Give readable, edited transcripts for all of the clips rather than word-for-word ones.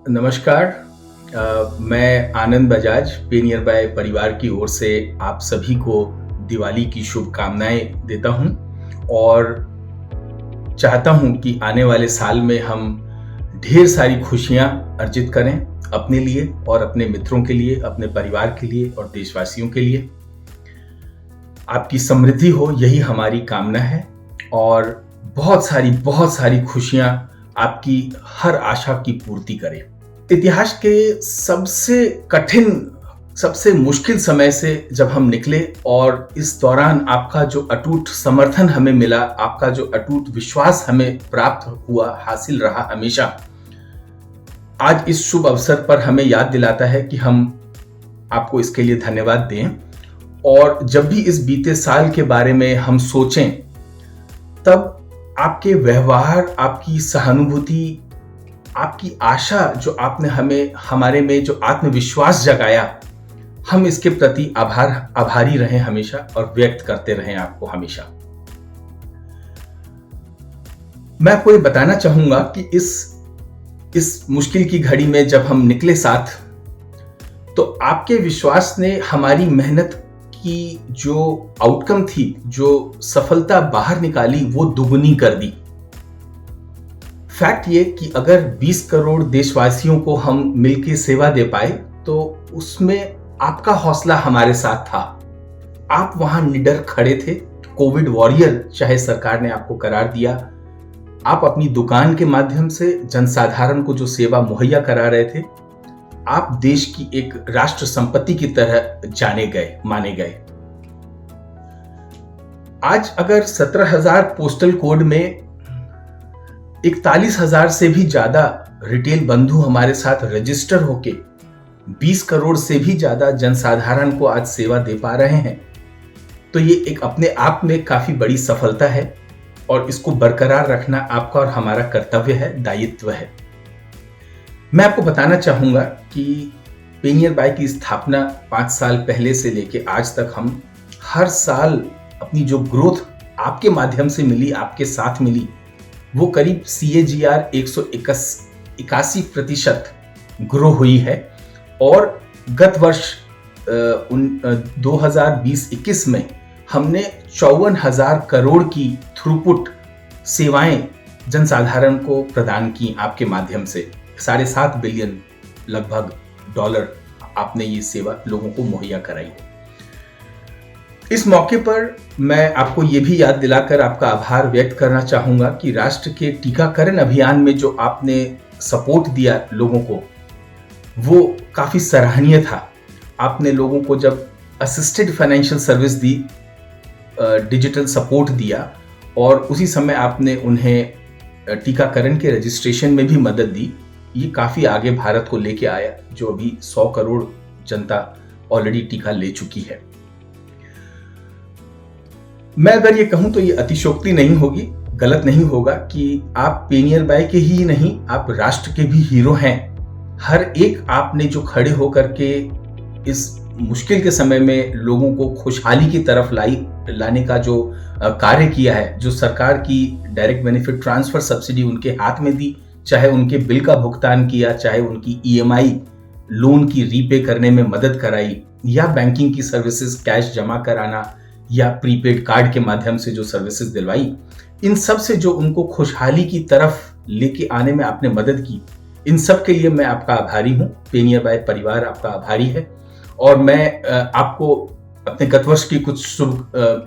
नमस्कार। मैं आनंद बजाज पे नियर बाय परिवार की ओर से आप सभी को दिवाली की शुभकामनाएं देता हूं और चाहता हूं कि आने वाले साल में हम ढेर सारी खुशियां अर्जित करें अपने लिए और अपने मित्रों के लिए, अपने परिवार के लिए और देशवासियों के लिए। आपकी समृद्धि हो, यही हमारी कामना है और बहुत सारी खुशियां आपकी हर आशा की पूर्ति करें। इतिहास के सबसे कठिन, सबसे मुश्किल समय से जब हम निकले और इस दौरान आपका जो अटूट समर्थन हमें मिला, आपका जो अटूट विश्वास हमें प्राप्त हुआ, हासिल रहा हमेशा, आज इस शुभ अवसर पर हमें याद दिलाता है कि हम आपको इसके लिए धन्यवाद दें। और जब भी इस बीते साल के बारे में हम सोचें, तब आपके व्यवहार, आपकी सहानुभूति, आपकी आशा जो आपने हमारे में जो आत्मविश्वास जगाया, हम इसके प्रति आभारी रहें हमेशा और व्यक्त करते रहें आपको हमेशा। मैं आपको ये बताना चाहूंगा कि इस मुश्किल की घड़ी में जब हम निकले साथ, तो आपके विश्वास ने हमारी मेहनत की जो आउटकम थी, जो सफलता बाहर निकाली, वो दुगुनी कर दी। फैक्ट ये कि अगर 20 करोड़ देशवासियों को हम मिलकर सेवा दे पाए, तो उसमें आपका हौसला हमारे साथ था। आप वहां निडर खड़े थे, कोविड वॉरियर चाहे सरकार ने आपको करार दिया। आप अपनी दुकान के माध्यम से जनसाधारण को जो सेवा मुहैया करा रहे थे, आप देश की एक राष्ट्र संपत्ति की तरह माने गए। आज अगर 17,000 पोस्टल कोड में 41,000 से भी ज्यादा रिटेल बंधु हमारे साथ रजिस्टर होके 20 करोड़ से भी ज्यादा जनसाधारण को आज सेवा दे पा रहे हैं, तो ये एक अपने आप में काफी बड़ी सफलता है और इसको बरकरार रखना आपका और हमारा कर्तव्य है, दायित्व है। मैं आपको बताना चाहूंगा कि पे नियर बाय की स्थापना 5 साल पहले से लेके आज तक हम हर साल अपनी जो ग्रोथ आपके माध्यम से मिली, आपके साथ मिली, वो करीब CAGR 181% ग्रो हुई है। और गत वर्ष 2020-21 में हमने 54,000 करोड़ की थ्रूपुट सेवाएं जनसाधारण को प्रदान की आपके माध्यम से। 7.5 बिलियन लगभग डॉलर आपने ये सेवा लोगों को मुहैया कराई। इस मौके पर मैं आपको ये भी याद दिलाकर आपका आभार व्यक्त करना चाहूंगा कि राष्ट्र के टीकाकरण अभियान में जो आपने सपोर्ट दिया लोगों को, वो काफी सराहनीय था। आपने लोगों को जब असिस्टेड फाइनेंशियल सर्विस दी, डिजिटल सपोर्ट दिया और उसी समय आपने उन्हें टीकाकरण के रजिस्ट्रेशन में भी मदद दी, ये काफी आगे भारत को लेके आया, जो अभी 100 करोड़ जनता ऑलरेडी टीका ले चुकी है। मैं अगर ये कहूं तो ये अतिशोक्ति नहीं होगी, गलत नहीं होगा कि आप पे नियर बाय के ही नहीं, आप राष्ट्र के भी हीरो हैं। हर एक आपने जो खड़े होकर के इस मुश्किल के समय में लोगों को खुशहाली की तरफ लाने का जो कार्य किया है, जो सरकार की डायरेक्ट बेनिफिट ट्रांसफर सब्सिडी उनके हाथ में दी, चाहे उनके बिल का भुगतान किया, चाहे उनकी EMI लोन की रीपे करने में मदद कराई, या बैंकिंग की सर्विसेज कैश जमा कराना, या प्रीपेड कार्ड के माध्यम से जो सर्विसेज दिलवाई, इन सब से जो उनको खुशहाली की तरफ लेके आने में आपने मदद की, इन सब के लिए मैं आपका आभारी हूं। पे नियर बाय परिवार आपका आभारी है। और मैं आपको अपने गत वर्ष की कुछ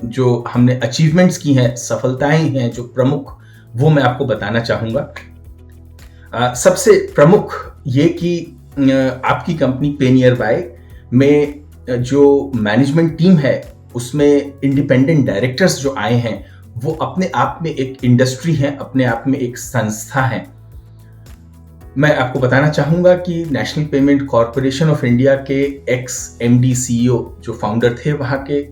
जो हमने अचीवमेंट्स की हैं, सफलताएं हैं जो प्रमुख, वो मैं आपको बताना चाहूंगा। सबसे प्रमुख ये कि आपकी कंपनी पे नियर बाय में जो मैनेजमेंट टीम है, उसमें इंडिपेंडेंट डायरेक्टर्स जो आए हैं, वो अपने आप में एक इंडस्ट्री है, अपने आप में एक संस्था है। मैं आपको बताना चाहूंगा कि national payment corporation of India के एक्स MD CEO जो फाउंडर थे वहां के,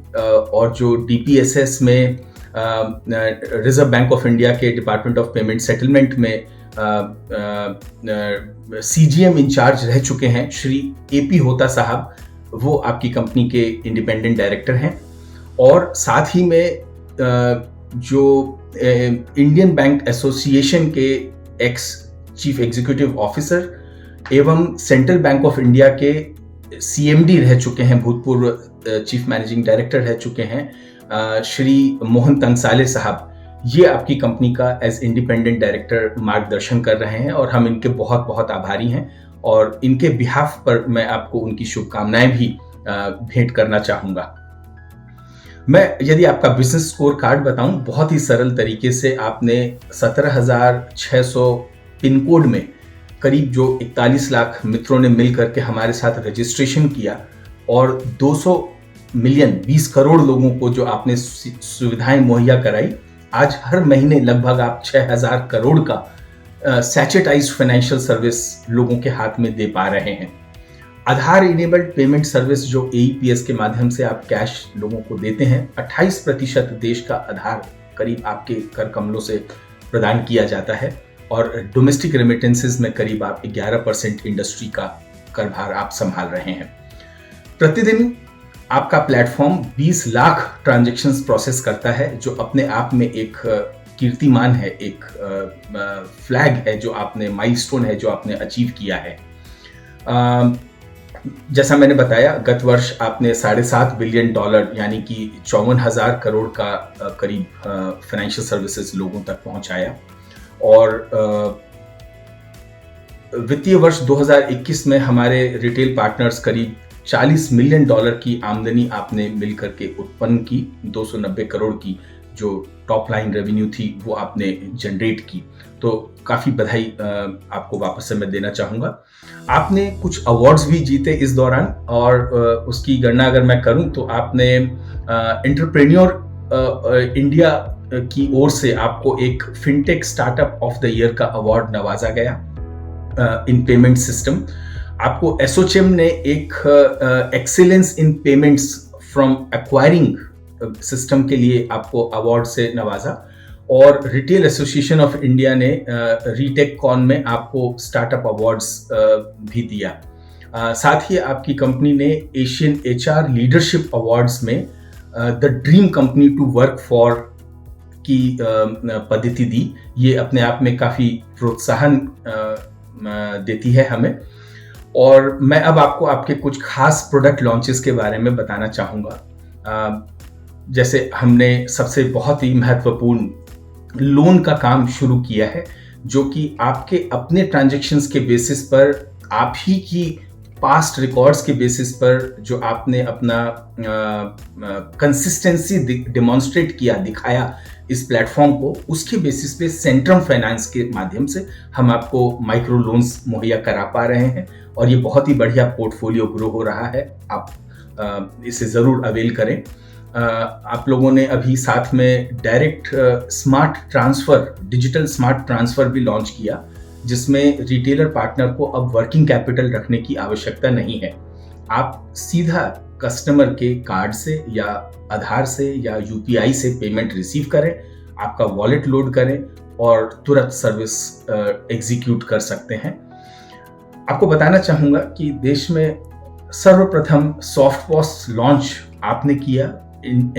और जो DPSS में रिजर्व बैंक ऑफ इंडिया के डिपार्टमेंट ऑफ पेमेंट सेटलमेंट में CGM इंचार्ज रह चुके हैं, श्री AP होता साहब, वो आपकी कंपनी के इंडिपेंडेंट डायरेक्टर हैं। और साथ ही में जो इंडियन बैंक एसोसिएशन के एक्स चीफ एग्जीक्यूटिव ऑफिसर एवं सेंट्रल बैंक ऑफ इंडिया के CMD रह चुके हैं, भूतपूर्व चीफ मैनेजिंग डायरेक्टर रह चुके हैं श्री मोहन तंगसाले साहब। ये आपकी कंपनी का एज इंडिपेंडेंट डायरेक्टर मार्गदर्शन कर रहे हैं और हम इनके बहुत बहुत आभारी हैं और इनके बिहाफ पर मैं आपको उनकी शुभकामनाएं भी भेंट करना चाहूँगा। मैं यदि आपका बिजनेस स्कोर कार्ड बताऊं, बहुत ही सरल तरीके से आपने 17,600 पिन कोड में करीब जो 41 लाख मित्रों ने मिल करके हमारे साथ रजिस्ट्रेशन किया और 200 मिलियन 20 करोड़ लोगों को जो आपने सुविधाएं मुहैया कराई, आज हर महीने लगभग आप 6,000 करोड़ का सैचेटाइज्ड फाइनेंशियल सर्विस लोगों के हाथ में दे पा रहे हैं। आधार इनेबल्ड पेमेंट सर्विस जो AEPS के माध्यम से आप कैश लोगों को देते हैं, 28% देश का आधार करीब आपके कर कमलों से प्रदान किया जाता है और डोमेस्टिक रेमिटेंसेस में करीब आप 11% इंडस्ट्री का करभार आप संभाल रहे हैं। प्रतिदिन आपका प्लेटफॉर्म 20 लाख ट्रांजैक्शंस प्रोसेस करता है, जो अपने आप में एक कीर्तिमान है, एक फ्लैग है, जो आपने माइलस्टोन है, जो आपने अचीव किया है। जैसा मैंने बताया, गत वर्ष आपने $7.5 बिलियन यानी कि 54,000 करोड़ का करीब फाइनेंशियल सर्विसेज लोगों तक पहुंचाया और वित्तीय वर्ष 2021 में हमारे रिटेल पार्टनर्स करीब $40 मिलियन की आमदनी आपने मिलकर के उत्पन्न की। 290 करोड़ की जो टॉप लाइन रेवेन्यू थी वो आपने जनरेट की, तो काफ़ी बधाई आपको वापस से मैं देना चाहूँगा। आपने कुछ अवार्ड्स भी जीते इस दौरान और उसकी गणना अगर मैं करूँ तो आपने एंटरप्रेन्योर इंडिया की ओर से आपको एक fintech startup of the year का अवार्ड नवाजा गया इन पेमेंट सिस्टम। आपको एसोचेम ने एक excellence in payments from acquiring system के लिए आपको अवार्ड से नवाजा और रिटेल एसोसिएशन ऑफ इंडिया ने रीटेक कॉन में आपको स्टार्टअप अवार्ड्स भी दिया। साथ ही आपकी कंपनी ने एशियन HR लीडरशिप अवार्ड्स में the dream company to work for की पद्धति दी। ये अपने आप में काफ़ी प्रोत्साहन देती है हमें। और मैं अब आपको आपके कुछ खास प्रोडक्ट लॉन्चेस के बारे में बताना चाहूँगा। जैसे हमने सबसे बहुत ही महत्वपूर्ण लोन का काम शुरू किया है, जो कि आपके अपने ट्रांजैक्शंस के बेसिस पर, आप ही की पास्ट रिकॉर्ड्स के बेसिस पर जो आपने अपना कंसिस्टेंसी डिमॉन्स्ट्रेट किया, दिखाया इस प्लेटफॉर्म को, उसके बेसिस पे सेंट्रम फाइनेंस के माध्यम से हम आपको माइक्रो लोन्स मुहैया करा पा रहे हैं और ये बहुत ही बढ़िया पोर्टफोलियो ग्रो हो रहा है। आप इसे ज़रूर अवेल करें। आप लोगों ने अभी साथ में direct smart transfer, digital smart transfer भी लॉन्च किया, जिसमें रिटेलर पार्टनर को अब वर्किंग कैपिटल रखने की आवश्यकता नहीं है। आप सीधा कस्टमर के कार्ड से या आधार से या UPI से पेमेंट रिसीव करें, आपका वॉलेट लोड करें और तुरंत सर्विस एग्जीक्यूट कर सकते हैं। आपको बताना चाहूँगा कि देश में सर्वप्रथम सॉफ्ट पॉस लॉन्च आपने किया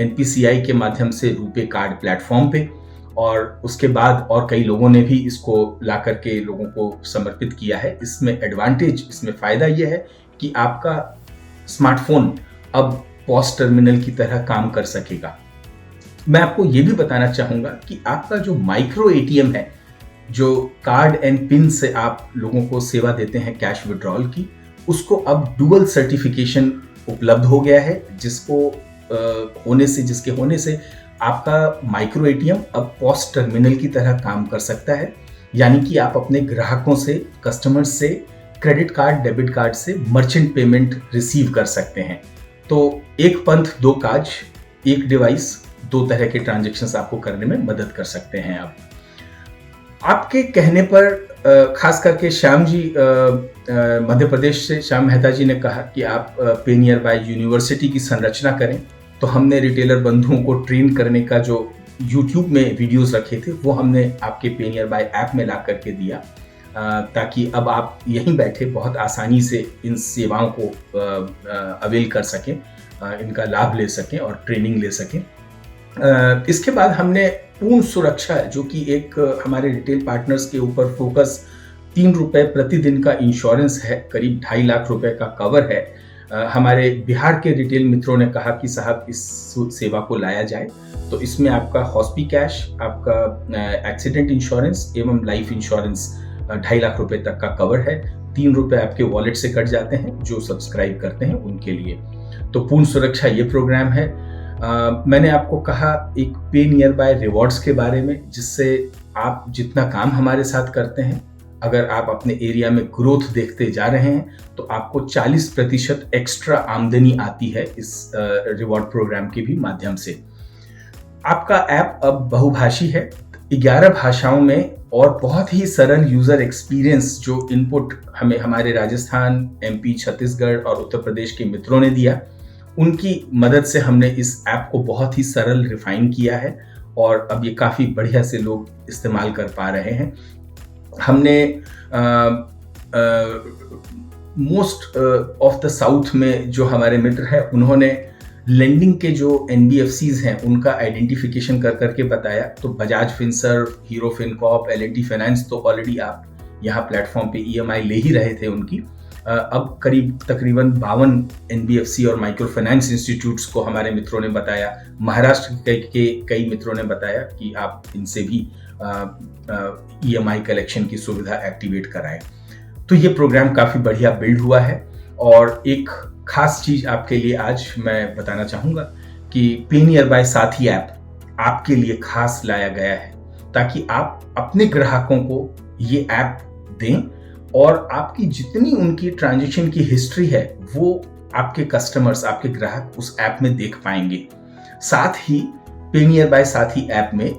NPCI के माध्यम से रुपे कार्ड प्लेटफॉर्म पे, और उसके बाद और कई लोगों ने भी इसको ला करके लोगों को समर्पित किया है। इसमें एडवांटेज, इसमें फ़ायदा यह है कि आपका स्मार्टफोन अब पॉस टर्मिनल की तरह काम कर सकेगा। मैं आपको ये भी बताना चाहूँगा कि आपका जो माइक्रो ATM है, जो कार्ड एंड पिन से आप लोगों को सेवा देते हैं कैश विड्रॉल की, उसको अब डुअल सर्टिफिकेशन उपलब्ध हो गया है, जिसके होने से आपका माइक्रो ATM अब पॉस टर्मिनल की तरह काम कर सकता है। यानी कि आप अपने ग्राहकों से, कस्टमर्स से क्रेडिट कार्ड, डेबिट कार्ड से मर्चेंट पेमेंट रिसीव कर सकते हैं। तो एक पंथ दो काज, एक डिवाइस, दो तरह के ट्रांजैक्शंस आपको करने में मदद कर सकते हैं। अब आपके कहने पर खास करके श्याम जी मध्य प्रदेश से श्याम मेहता जी ने कहा कि आप पे नियर बाय यूनिवर्सिटी की संरचना करें, तो हमने रिटेलर बंधुओं को ट्रेन करने का जो YouTube में वीडियोस रखे थे वो हमने आपके पे नियर बाय ऐप में ला करके दिया, ताकि अब आप यहीं बैठे बहुत आसानी से इन सेवाओं को अवेल कर सकें, इनका लाभ ले सकें और ट्रेनिंग ले सकें। इसके बाद हमने पूर्ण सुरक्षा, जो कि एक हमारे रिटेल पार्टनर्स के ऊपर फोकस ₹3 प्रतिदिन का इंश्योरेंस है, करीब 2.5 लाख रुपए का कवर है। हमारे बिहार के रिटेल मित्रों ने कहा कि साहब इस सेवा को लाया जाए, तो इसमें आपका हॉस्पी कैश, आपका एक्सीडेंट इंश्योरेंस एवं लाइफ इंश्योरेंस 2.5 लाख रुपए तक का कवर है। ₹3 आपके वॉलेट से कट जाते हैं जो सब्सक्राइब करते हैं उनके लिए। तो पूर्ण सुरक्षा ये प्रोग्राम है। मैंने आपको कहा एक पे नियर बाय रिवॉर्ड्स के बारे में, जिससे आप जितना काम हमारे साथ करते हैं, अगर आप अपने एरिया में ग्रोथ देखते जा रहे हैं तो आपको 40% एक्स्ट्रा आमदनी आती है इस रिवॉर्ड प्रोग्राम के भी माध्यम से। आपका ऐप अब बहुभाषी है, 11 भाषाओं में, और बहुत ही सरल यूजर एक्सपीरियंस जो इनपुट हमें हमारे राजस्थान, एमपी, छत्तीसगढ़ और उत्तर प्रदेश के मित्रों ने दिया, उनकी मदद से हमने इस ऐप को बहुत ही सरल रिफाइन किया है और अब ये काफ़ी बढ़िया से लोग इस्तेमाल कर पा रहे हैं। हमने मोस्ट ऑफ द साउथ में जो हमारे मित्र हैं, उन्होंने लेंडिंग के जो NBFCs हैं उनका आइडेंटिफिकेशन कर करके बताया। तो Bajaj Finserv, hero Fincorp, L&T finance तो ऑलरेडी आप यहाँ प्लेटफॉर्म पे EMI ले ही रहे थे उनकी। अब करीब तकरीबन 52 NBFC और माइक्रो फाइनेंस इंस्टीट्यूट्स को हमारे मित्रों ने बताया। महाराष्ट्र के कई मित्रों ने बताया कि आप इनसे भी EMI कलेक्शन की सुविधा एक्टिवेट कराएं। तो ये प्रोग्राम काफ़ी बढ़िया बिल्ड हुआ है। और एक खास चीज़ आपके लिए आज मैं बताना चाहूँगा कि पे नियर बाय साथी ऐप आपके लिए खास लाया गया है, ताकि आप अपने ग्राहकों को ये ऐप दें और आपकी जितनी उनकी ट्रांजैक्शन की हिस्ट्री है वो आपके कस्टमर्स, आपके ग्राहक उस ऐप में देख पाएंगे। साथ ही पे नियर बाय साथी ऐप में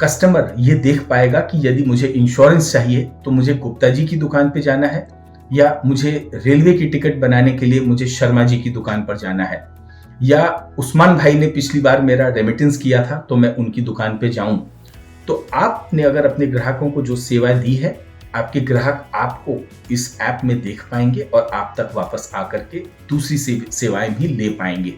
कस्टमर ये देख पाएगा कि यदि मुझे इंश्योरेंस चाहिए तो मुझे गुप्ता जी की दुकान पे जाना है, या मुझे रेलवे की टिकट बनाने के लिए मुझे शर्मा जी की दुकान पर जाना है, या उस्मान भाई ने पिछली बार मेरा रेमिटेंस किया था तो मैं उनकी दुकान पे जाऊं। तो आपने अगर अपने ग्राहकों को जो सेवा दी है, आपके ग्राहक आपको इस ऐप में देख पाएंगे और आप तक वापस आकर के दूसरी सेवाएं भी ले पाएंगे।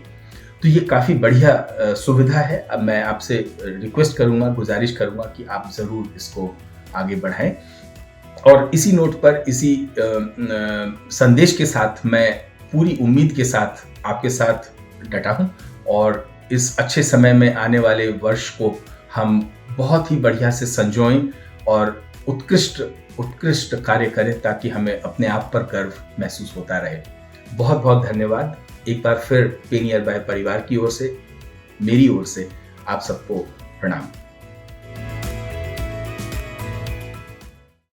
तो ये काफ़ी बढ़िया सुविधा है। अब मैं आपसे रिक्वेस्ट करूंगा, गुजारिश करूंगा कि आप ज़रूर इसको आगे बढ़ाएं। और इसी नोट पर, इसी संदेश के साथ मैं पूरी उम्मीद के साथ आपके साथ डटा हूं और इस अच्छे समय में आने वाले वर्ष को हम बहुत ही बढ़िया से संजोएं और उत्कृष्ट कार्य करें, ताकि हमें अपने आप पर गर्व महसूस होता रहे। बहुत बहुत धन्यवाद एक बार फिर पे नियर बाय परिवार की ओर से, मेरी ओर से आप सबको प्रणाम।